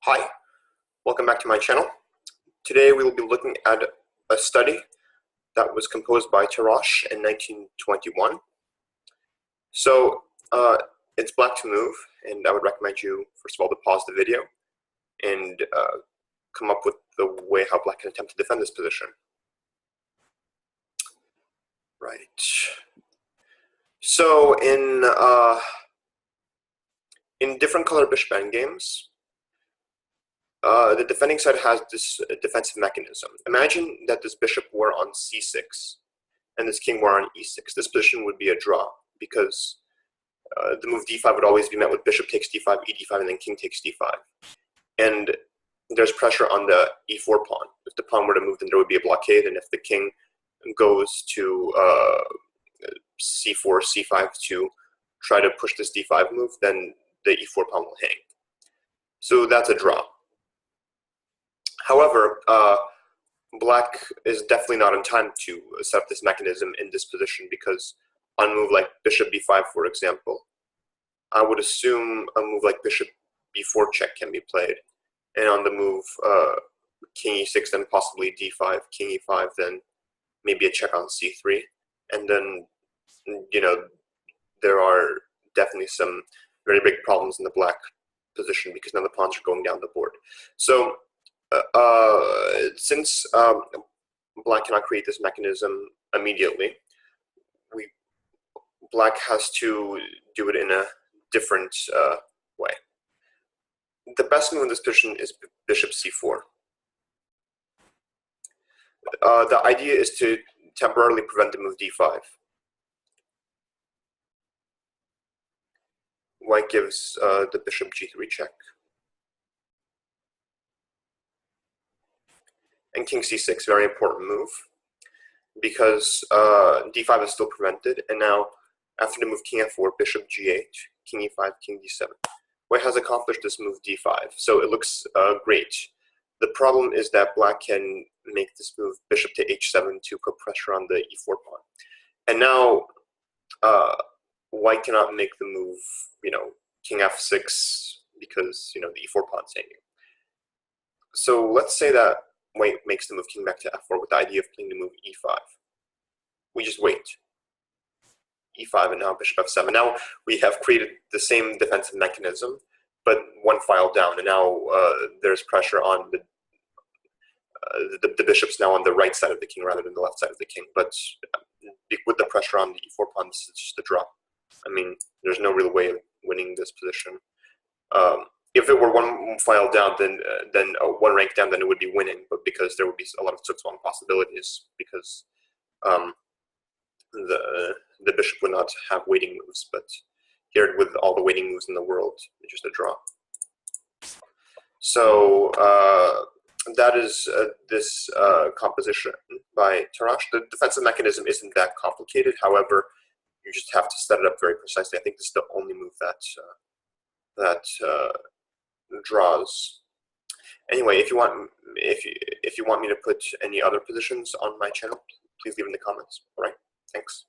Hi, welcome back to my channel. Today we will be looking at a study that was composed by Tarrasch in 1921. So it's black to move, and I would recommend you, first of all, to pause the video and come up with the way how black can attempt to defend this position. Right. So in different color bishop endgames, the defending side has this defensive mechanism. Imagine that this bishop were on c6 and this king were on e6. This position would be a draw because the move d5 would always be met with bishop takes d5, e d5, and then king takes d5. And there's pressure on the e4 pawn. If the pawn were to move, then there would be a blockade, and if the king goes to c4, c5 to try to push this d5 move, then the e4 pawn will hang. So that's a draw. However, black is definitely not in time to set up this mechanism in this position because on a move like bishop b5, for example, I would assume a move like bishop b4 check can be played. And on the move king e6, then possibly d5, king e5, then maybe a check on c3. And then, you know, there are definitely some very big problems in the black position because now the pawns are going down the board. So since black cannot create this mechanism immediately, black has to do it in a different way. The best move in this position is bishop c4. The idea is to temporarily prevent the move d5. White gives the bishop g3 check. And king c6, very important move, because d5 is still prevented, and now after the move king f4, bishop g8, king e5, king d7. White has accomplished this move d5, so it looks great. The problem is that black can make this move bishop to h7 to put pressure on the e4 pawn. And now white cannot make the move, king f6 because, the e4 pawn's hanging. So let's say that white makes the move king back to f4 with the idea of playing the move e5. We just wait. e5 and now bishop f7. Now we have created the same defensive mechanism, but one file down, and now there's pressure on the bishop's now on the right side of the king rather than the left side of the king. But with the pressure on the e4 pawn, this is just a draw. I mean, there's no real way of winning this position. If it were one file down, then one rank down, then it would be winning. But because there would be a lot of Zugzwang possibilities, because the bishop would not have waiting moves. But here, with all the waiting moves in the world, it's just a draw. So that is this composition by Tarrasch. The defensive mechanism isn't that complicated. However, you just have to set it up very precisely. I think this is the only move that draws. Anyway, if you want me to put any other positions on my channel, please leave in the comments. All right, thanks.